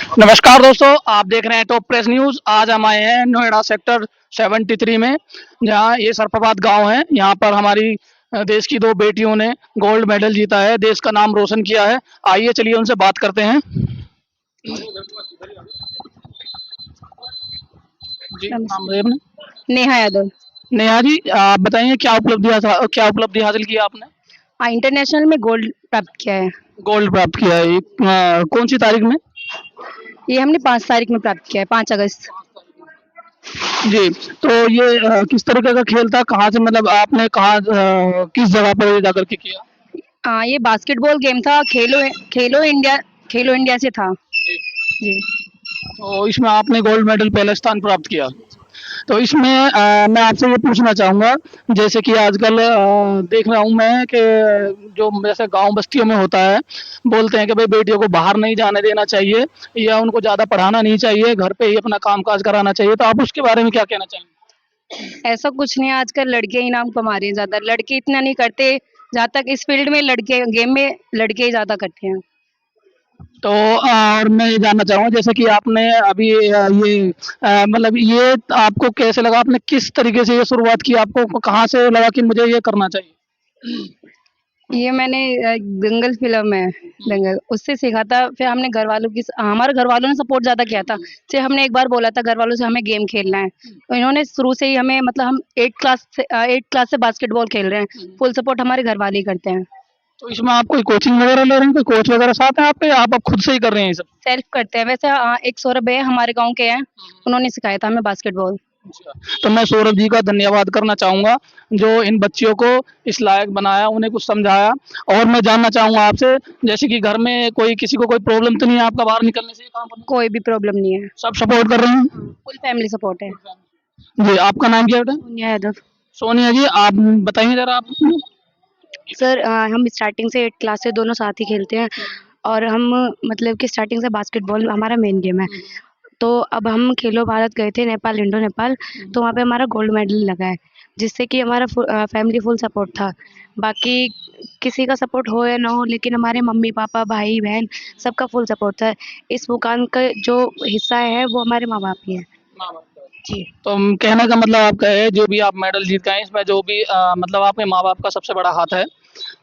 नमस्कार दोस्तों, आप देख रहे हैं टॉप प्रेस न्यूज। आज हम आए हैं नोएडा सेक्टर 73 में, जहां ये सरफाबाद गांव है। यहां पर हमारी देश की दो बेटियों ने गोल्ड मेडल जीता है, देश का नाम रोशन किया है। आइए चलिए उनसे बात करते हैं। जी, नाम नमस्ते। बताइए अपना। नेहा यादव। नेहा जी, आप बताइए क्या उपलब्धि हासिल किया आपने? इंटरनेशनल में गोल्ड प्राप्त किया है। गोल्ड प्राप्त किया है। ये, कौन सी तारीख में? ये हमने 5 तारीख में प्राप्त किया है, 5 अगस्त। जी, तो ये किस तरीके का खेल था? कहाँ से, मतलब आपने किस जगह पर ये जाकर के किया? ये बास्केटबॉल गेम था। खेलो इंडिया खेलो इंडिया से था। जी। तो इसमें आपने गोल्ड मेडल पहला स्थान प्राप्त किया। तो इसमें मैं आपसे ये पूछना चाहूँगा, जैसे कि आजकल देख रहा हूँ मैं कि जो जैसे गांव बस्तियों में होता है, बोलते हैं कि भाई बेटियों को बाहर नहीं जाने देना चाहिए या उनको ज़्यादा पढ़ाना नहीं चाहिए, घर पे ही अपना काम-काज कराना चाहिए। तो आप उसके बारे में क्या कहना चाहेंगे? ऐसा कुछ नहीं है, आजकल लड़के ही नाम कमा रहे हैं ज़्यादा। लड़के इतना नहीं करते। जहाँ तक इस फील्ड में लड़के गेम में लड़के ही ज़्यादा करते हैं। तो और मैं ये जानना चाहूँगा, जैसे कि आपने अभी मतलब ये आपको कैसे लगा? आपने किस तरीके से ये शुरुआत की? आपको कहाँ से लगा कि मुझे ये करना चाहिए? ये मैंने दंगल फ़िल्म है, दंगल, उससे सीखा था। फिर हमने हमारे घरवालों ने सपोर्ट ज़्यादा किया था। जैसे हमने एक बार बोला था घरवालों से हमें गेम खेलना है, तो इन्होंने शुरू से ही हमें, मतलब हम 8 क्लास से बास्केटबॉल खेल रहे हैं। फुल सपोर्ट हमारे घरवाले ही करते हैं। तो इसमें आप कोई कोचिंग वगैरह ले रहे हैं? कोई कोच वगैरह साथ है आपके, या आप खुद से ही कर रहे हैं ये सब? सेल्फ करते हैं। वैसे एक सौरभ है हमारे गाँव के हैं, उन्होंने सिखाया था हमें बास्केटबॉल। अच्छा, तो मैं सौरभ जी का धन्यवाद करना चाहूँगा, जो इन बच्चियों को इस लायक बनाया, उन्हें कुछ समझाया। और मैं जानना चाहूँगा आपसे, जैसे कि घर में कोई किसी को कोई प्रॉब्लम तो नहीं है आपका बाहर निकलने से, ये काम करने कोई भी प्रॉब्लम नहीं है। से? सब सपोर्ट कर रहे हैं? फुल फैमिली सपोर्ट है। जी, आपका नाम क्या है बेटा? सोनिया यादव। सोनिया जी, आप बताइए ज़रा आप अपना। सर हम स्टार्टिंग से 8 क्लास से दोनों साथ ही खेलते हैं, और हम, मतलब कि स्टार्टिंग से बास्केटबॉल हमारा मेन गेम है। तो अब हम खेलो भारत गए थे नेपाल, इंडो नेपाल, तो वहाँ पे हमारा गोल्ड मेडल लगा है, जिससे कि हमारा फैमिली फुल सपोर्ट था। बाकी किसी का सपोर्ट हो या ना हो, लेकिन हमारे मम्मी-पापा, भाई-बहन सबका फुल सपोर्ट था। इस मुकाम का जो हिस्सा है वो हमारे माँ-बाप ही हैं। जी। तो कहने का मतलब आपका है, जो भी आप मेडल जीत के आए इसमें जो भी मतलब आपके माँ-बाप का सबसे बड़ा हाथ है।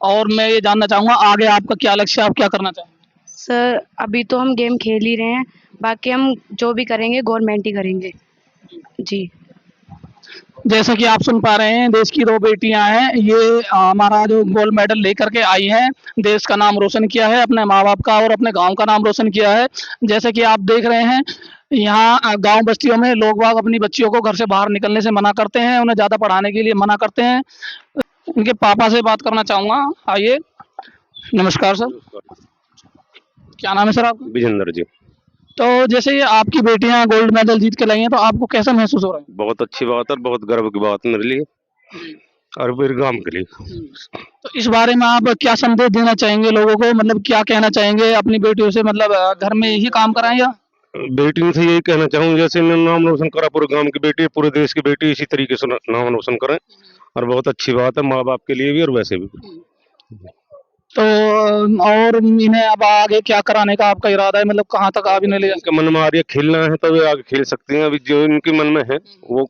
और मैं ये जानना चाहूँगा, आगे आपका क्या लक्ष्य है? आप क्या करना चाहेंगे? सर अभी तो हम गेम खेल ही रहे हैं, बाकी हम जो भी करेंगे गवर्नमेंट ही करेंगे। जी। जैसा कि आप सुन पा रहे हैं, देश की 2 बेटियाँ हैं। ये हमारा जो गोल्ड मेडल लेकर के आई हैं, देश का नाम रोशन किया है, अपने माँ-बाप का और अपने गाँव का नाम रोशन किया है। जैसे कि आप देख रहे हैं, यहाँ गाँव बस्तियों में लोग-बाग अपनी बच्चियों को घर से बाहर निकलने से मना करते हैं, उन्हें ज़्यादा पढ़ाने के लिए मना करते हैं। इनके पापा से बात करना चाहूँगा, आइए। नमस्कार सर, क्या नाम है सर आपका? विजेंद्र जी। तो जैसे ये आपकी बेटियाँ गोल्ड मेडल जीत के लाई हैं, तो आपको कैसा महसूस हो रहा है? बहुत अच्छी बात है और बहुत गर्व की बात है मेरे लिए जी। और मेरे गाँव के लिए। तो इस बारे में आप क्या संदेश देना चाहेंगे लोगों को? मतलब क्या कहना चाहेंगे अपनी बेटियों से, मतलब घर में ही काम कराएँ या? बेटियों से यही कहना चाहूँगा, जैसे इन्होंने नाम रोशन करा पूरे गाँव की बेटी, पूरे देश की बेटी, इसी तरीके से नाम रोशन करें। और बहुत अच्छी बात है माँ-बाप के लिए भी और वैसे भी। तो और इन्हें अब आगे क्या कराने का आपका इरादा है? मतलब कहाँ तक आप इन्हें ले जा इनके मन में आ रही है खेलना है तो वे आगे खेल सकती हैं। अभी जो इनके मन में है वो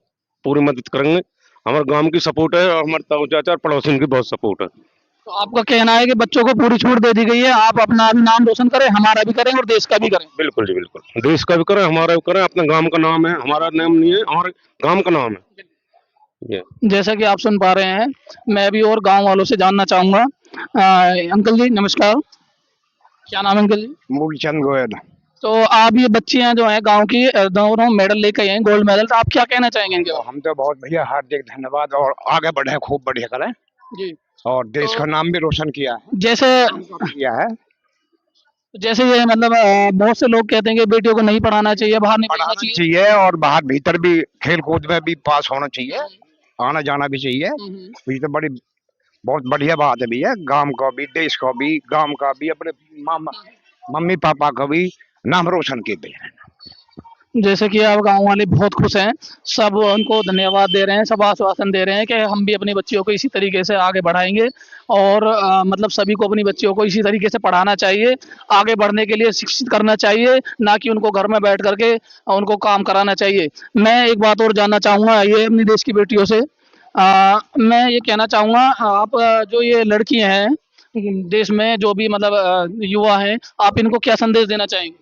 पूरी मदद करेंगे। हमारे गाँव की सपोर्ट है और हमारे ताऊ चाचा और पड़ोसियों की बहुत सपोर्ट है। तो आपका कहना है कि बच्चों को पूरी छूट दे दी गई है, आप अपना भी नाम रोशन करें, हमारा भी करें और देश का भी करें। बिल्कुल जी, बिल्कुल। देश का भी करें, हमारा भी करें, अपने गाँव का नाम है, हमारा नाम नहीं है, हमारे गाँव का नाम है। ये जैसा कि आप सुन पा रहे हैं, मैं भी और गाँव वालों से जानना चाहूँगा। अंकल जी नमस्कार, क्या नाम है अंकल जी? मूलचंद गोयल। तो आप ये बच्चियाँ जो हैं गाँव की, दोनों मेडल लेके आई हैं, गोल्ड मेडल, तो आप क्या कहना चाहेंगे इनके बारे हम तो बहुत भैया हार्दिक धन्यवाद, और आगे बढ़े, खूब बढ़िया करें में? जी। और देश का तो नाम भी रोशन किया है, जैसे किया है। जैसे ये मतलब बहुत से लोग कहते हैं कि बेटियों को नहीं पढ़ाना चाहिए, बाहर नहीं भेजना पढ़ाना चाहिए। चाहिए और बाहर भीतर भी खेल कूद में भी पास होना चाहिए, आना जाना भी चाहिए। हुँ। ये तो बड़ी बहुत बढ़िया बात है भैया, गांव का भी, देश का भी, गांव का भी, अपने मम्मी पापा का भी नाम रोशन किए हैं। जैसे कि अब गाँव वाले बहुत खुश हैं, सब उनको धन्यवाद दे रहे हैं, सब आश्वासन दे रहे हैं कि हम भी अपनी बच्चियों को इसी तरीके से आगे बढ़ाएँगे और मतलब सभी को अपनी बच्चियों को इसी तरीके से पढ़ाना चाहिए, आगे बढ़ने के लिए शिक्षित करना चाहिए, ना कि उनको घर में बैठ कर के उनको काम कराना चाहिए। मैं एक बात और जानना चाहूँगा ये अपनी देश की बेटियों से मैं ये कहना चाहूँगा आप जो ये लड़कियाँ हैं, देश में जो भी मतलब युवा हैं, आप इनको क्या संदेश देना चाहेंगे?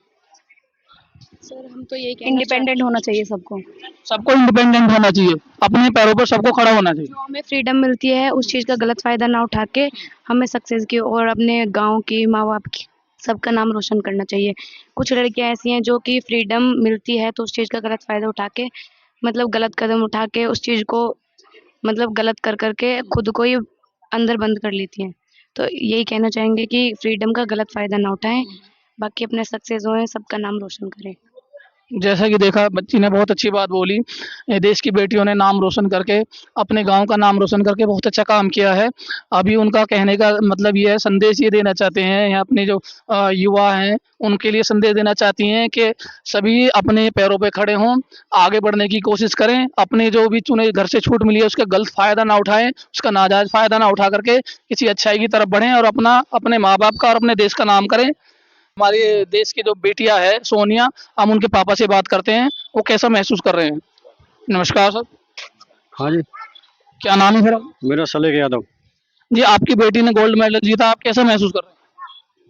सर हम तो यही इंडिपेंडेंट होना चाहिए सबको। सबको इंडिपेंडेंट होना चाहिए, अपने पैरों पर सबको खड़ा होना चाहिए। जो हमें फ्रीडम मिलती है उस चीज़ का गलत फ़ायदा ना उठा के हमें सक्सेस की और अपने गाँव की, माँ-बाप की, सबका नाम रोशन करना चाहिए। कुछ लड़कियाँ ऐसी हैं जो कि फ्रीडम मिलती है तो उस चीज़ का गलत फ़ायदा उठा के मतलब गलत कदम उठा के उस चीज़ को मतलब गलत कर के खुद को ही अंदर बंद कर लेती हैं। तो यही कहना चाहेंगे कि फ्रीडम का गलत फ़ायदा ना उठाएँ, बाकी अपने सक्सेस होएँ, सबका नाम रोशन करें। जैसा कि देखा बच्ची ने बहुत अच्छी बात बोली, देश की बेटियों ने नाम रोशन करके, अपने गाँव का नाम रोशन करके बहुत अच्छा काम किया है। अभी उनका कहने का मतलब ये है, संदेश ये देना चाहते हैं या अपने जो युवा हैं, उनके लिए संदेश देना चाहती हैं कि सभी अपने पैरों पे खड़े हों, आगे बढ़ने की कोशिश करें, अपने जो भी चुने घर से छूट मिली है उसका गलत फ़ायदा ना उठाएँ, उसका नाजायज़ फ़ायदा ना उठा कर के किसी अच्छाई की तरफ बढ़ें और अपना अपने माँ-बाप का और अपने देश का नाम करें। हमारे देश की जो बेटियाँ है सोनिया, हम उनके पापा से बात करते हैं, वो कैसा महसूस कर रहे हैं? नमस्कार सर, हाँ जी, क्या नाम है सर आपका? मेरा सलेख यादव। जी, आपकी बेटी ने गोल्ड मेडल जीता, आप कैसा महसूस कर रहे हैं?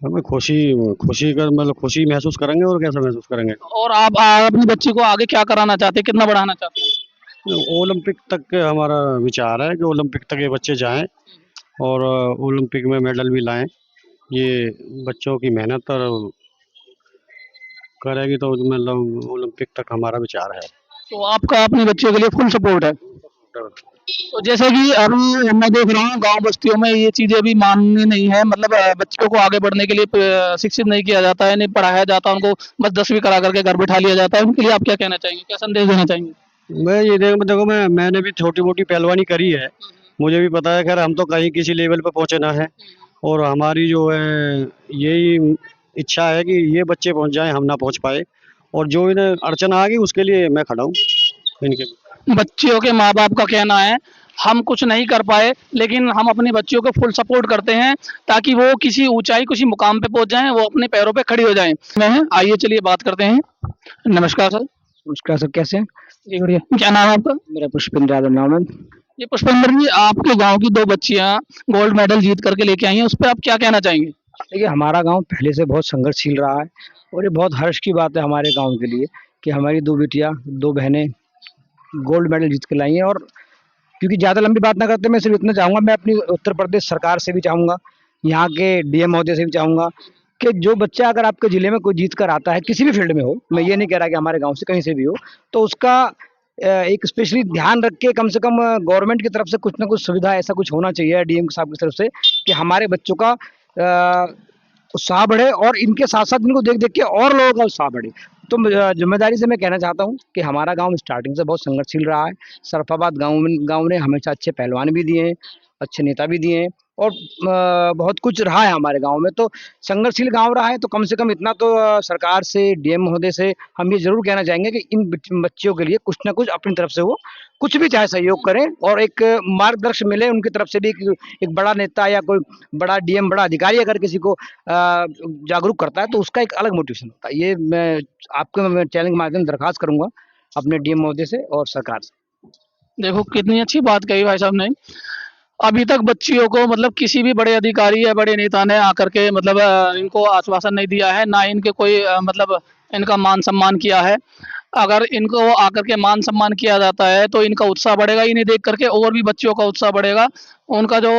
हमें खुशी खुशी का मतलब खुशी महसूस करेंगे और कैसा महसूस करेंगे। और आप अपनी बच्ची को आगे क्या कराना चाहते हैं, कितना बढ़ाना चाहते हैं? ओलंपिक तक के हमारा विचार है कि ओलंपिक तक ये बच्चे जाएं और ओलंपिक में मेडल भी लाएं। ये बच्चों की मेहनत और करेगी तो मतलब ओलंपिक तक हमारा विचार है। तो आपका अपनी बच्चियों के लिए फुल सपोर्ट है। तो जैसे कि अभी मैं देख रहा हूँ गाँव बस्तियों में ये चीज़ें अभी मान्य नहीं है, मतलब बच्चों को आगे बढ़ने के लिए शिक्षित नहीं किया जाता है, नहीं पढ़ाया जाता, उनको बस 10वीं करा करके घर बिठा लिया जाता है। उनके लिए आप क्या कहना चाहेंगे? क्या संदेश देना चाहेंगे? मैं ये देखो मैंने भी छोटी मोटी पहलवानी करी है, मुझे भी पता है। खैर हम तो कहीं किसी लेवल पे पहुंचे ना है और हमारी जो है यही इच्छा है कि ये बच्चे पहुंच जाएं, हम ना पहुंच पाए। और जो इन्हें अड़चन आ गई उसके लिए मैं खड़ा हूँ इनके। बच्चियों के माँ-बाप का कहना है, हम कुछ नहीं कर पाए, लेकिन हम अपनी बच्चियों को फुल सपोर्ट करते हैं, ताकि वो किसी ऊँचाई, किसी मुकाम पे पहुँच जाएँ, वो अपने पैरों पे खड़ी हो जाएँ। मैं आइए चलिए बात करते हैं। नमस्कार सर। नमस्कार सर, कैसे हैं? जी, बढ़िया। क्या नाम है आपका? मेरा पुष्पेंद्र यादव नाम है। जी, पुष्पेंद्र जी, आपके गाँव की 2 बच्चियाँ गोल्ड मेडल जीत कर के लेके आई हैं, उस पे आप क्या कहना चाहेंगे? देखिए, हमारा गाँव पहले से बहुत संघर्षशील रहा है और ये बहुत हर्ष की बात है हमारे गाँव के लिए कि हमारी 2 बेटियाँ, 2 बहनें गोल्ड मेडल जीत के लाई हैं। और क्योंकि ज़्यादा लंबी बात ना करते मैं सिर्फ इतना चाहूँगा, मैं अपनी उत्तर प्रदेश सरकार से भी चाहूँगा, यहाँ के डीएम महोदय से भी चाहूँगा कि जो बच्चा अगर आपके ज़िले में कोई जीत कर आता है, किसी भी फ़ील्ड में हो, मैं ये नहीं कह रहा कि हमारे गाँव से कहीं से भी हो, तो उसका एक स्पेशली ध्यान रख के कम से कम गवर्नमेंट की तरफ से कुछ ना कुछ सुविधा ऐसा कुछ होना चाहिए डीएम साहब की तरफ से कि हमारे बच्चों का उत्साह बढ़े और इनके साथ-साथ इनको देख-देख के और लोगों का उत्साह बढ़े। तो ज़िम्मेदारी से मैं कहना चाहता हूँ कि हमारा गाँव स्टार्टिंग से बहुत संघर्षशील रहा है। सरफाबाद गाँव ने हमेशा अच्छे पहलवान भी दिए हैं, अच्छे नेता भी दिए हैं और बहुत कुछ रहा है हमारे गाँव में। तो संघर्षशील गाँव रहा है तो कम से कम इतना तो सरकार से, डीएम महोदय से हम ये ज़रूर कहना चाहेंगे कि इन बच्चियों के लिए कुछ ना कुछ अपनी तरफ से वो कुछ भी चाहे सहयोग करें और एक मार्गदर्शन मिले उनकी तरफ से भी। एक बड़ा नेता या कोई बड़ा डीएम, बड़ा अधिकारी अगर किसी को जागरूक करता है तो उसका एक अलग मोटिवेशन होता है। ये मैं चैनल के माध्यम से दरख्वास्त करूँगा अपने डीएम महोदय से और सरकार से। देखो कितनी अच्छी बात कही भाई साहब ने। अभी तक बच्चियों को मतलब किसी भी बड़े अधिकारी या बड़े नेता ने आकर के मतलब इनको आश्वासन नहीं दिया है, ना इनके कोई मतलब इनका मान-सम्मान किया है। अगर इनको आकर के मान-सम्मान किया जाता है, तो इनका उत्साह बढ़ेगा, इन्हें देख कर के और भी बच्चियों का उत्साह बढ़ेगा। उनका जो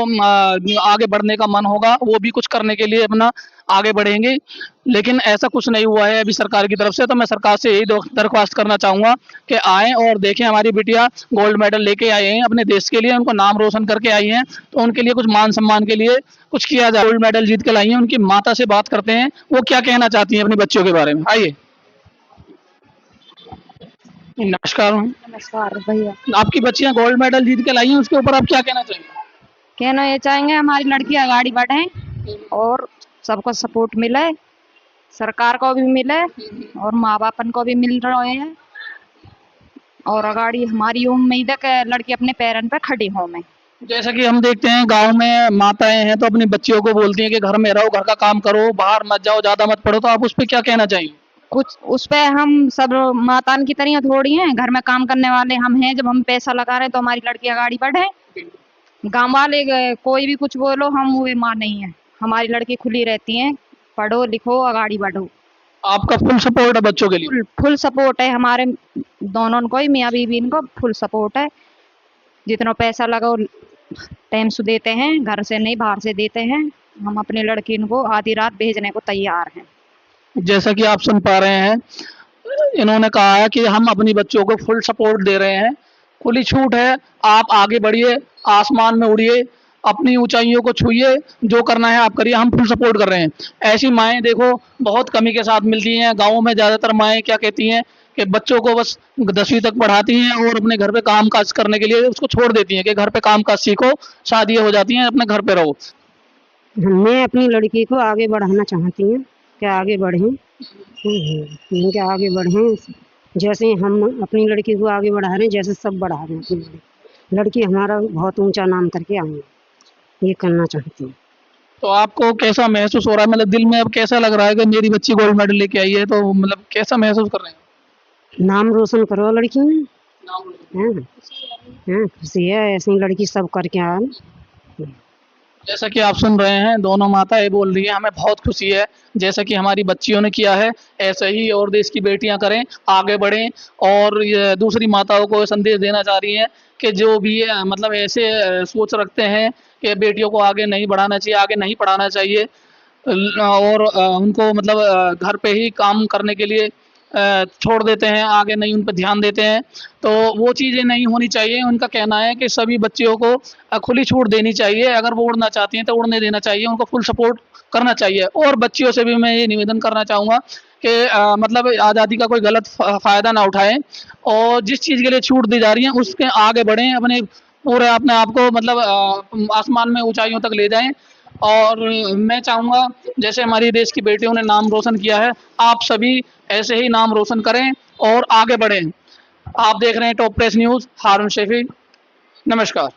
आगे बढ़ने का मन होगा, वो भी कुछ करने के लिए अपना आगे बढ़ेंगे। लेकिन ऐसा कुछ नहीं हुआ है अभी सरकार की तरफ से, तो मैं सरकार से यही दरख्वास्त करना चाहूँगा कि आएँ और देखें हमारी बिटिया गोल्ड मेडल लेके आई हैं अपने देश के लिए, उनको नाम रोशन करके आई हैं, तो उनके लिए कुछ मान-सम्मान के लिए कुछ किया जाए। गोल्ड मेडल जीत के लाई हैं, उनकी माता से बात करते हैं, वो क्या कहना चाहती हैं अपनी बच्चियों के बारे में। आइए। नमस्कार मैम। नमस्कार भैया। आपकी बच्चियाँ गोल्ड मेडल जीत के लाई हैं, उसके ऊपर आप क्या कहना चाहेंगे? कहना ये चाहेंगे हमारी लड़की आगाड़ी बढ़े और सबको सपोर्ट मिले सरकार को भी मिले और माँ बापन को भी मिल रहे हैं। और अगाड़ी हमारी उम्मीद है कि लड़की अपने पैरन पे खड़ी हो में। जैसा कि हम देखते हैं गांव में माताएं हैं तो अपनी बच्चियों को बोलती हैं कि घर में रहो, घर का काम करो, बाहर मत जाओ, ज्यादा मत पढ़ो, तो आप उस पर क्या कहना चाहिए? कुछ उस पे हम सब मातान की तरह थोड़ी हैं, घर में काम करने वाले हम हैं। जब हम पैसा लगा रहे हैं तो हमारी लड़की आगाड़ी बढ़े। गांव वाले कोई भी कुछ बोलो, हम वो मां नहीं है। हमारी लड़की खुली रहती है, पढ़ो लिखो आगाड़ी बढ़ो। आपका फुल सपोर्ट है बच्चों के लिए? फुल सपोर्ट है हमारे दोनों को ही, मियाँ बीवी इनको फुल सपोर्ट है। जितना पैसा लगाओ टाइम से देते हैं, घर से नहीं बाहर से देते हैं। हम अपनी लड़की को आधी रात भेजने को तैयार हैं। जैसा कि आप सुन पा रहे हैं, इन्होंने कहा है कि हम अपनी बच्चों को फुल सपोर्ट दे रहे हैं, खुली छूट है, आप आगे बढ़िए, आसमान में उड़िए, अपनी ऊंचाइयों को छूइए, जो करना है आप करिए, हम फुल सपोर्ट कर रहे हैं। ऐसी माएँ देखो बहुत कमी के साथ मिलती हैं। गाँव में ज़्यादातर माएँ क्या कहती हैं कि बच्चों को बस 10वीं तक पढ़ाती हैं और अपने घर पे काम काज करने के लिए उसको छोड़ देती हैं कि घर पे काम काज सीखो, शादी हो जाती हैं, अपने घर पे रहो। मैं अपनी लड़की को आगे बढ़ाना चाहती हूँ कि आगे बढ़ें, कि आगे बढ़ें। जैसे हम अपनी लड़की को आगे बढ़ा रहे हैं, जैसे सब बढ़ा रहे हैं अपनी लड़की हमारा बहुत ऊंचा नाम करके आएंगे, ये करना चाहती हूँ। तो आपको कैसा महसूस हो रहा है, मतलब दिल में अब कैसा लग रहा है कि मेरी बच्ची गोल्ड मेडल लेके आई है, तो मतलब कैसा महसूस कर रहे हैं? नाम रोशन करो लड़की में, खुशी है ऐसी लड़की सब करके आए। जैसा कि आप सुन रहे हैं, दोनों माताएं बोल रही हैं हमें बहुत खुशी है, जैसा कि हमारी बच्चियों ने किया है ऐसे ही और देश की बेटियां करें, आगे बढ़ें। और ये दूसरी माताओं को संदेश देना चाह रही हैं कि जो भी मतलब ऐसे सोच रखते हैं कि बेटियों को आगे नहीं बढ़ाना चाहिए, आगे नहीं पढ़ाना चाहिए, और उनको मतलब घर पे ही काम करने के लिए छोड़ देते हैं, आगे नहीं उन पर ध्यान देते हैं, तो वो चीज़ें नहीं होनी चाहिए। उनका कहना है कि सभी बच्चियों को खुली छूट देनी चाहिए, अगर वो उड़ना चाहती हैं तो उड़ने देना चाहिए, उनको फुल सपोर्ट करना चाहिए। और बच्चियों से भी मैं ये निवेदन करना चाहूँगा कि मतलब आज़ादी का कोई गलत फ़ायदा ना उठाएँ और जिस चीज़ के लिए छूट दी जा रही है उसके आगे बढ़ें, अपने पूरे अपने आप को मतलब आसमान में ऊँचाइयों तक ले जाएँ। और मैं चाहूँगा जैसे हमारी देश की बेटियों ने नाम रोशन किया है, आप सभी ऐसे ही नाम रोशन करें और आगे बढ़ें। आप देख रहे हैं टॉप प्रेस न्यूज़, हारून शेफी। नमस्कार।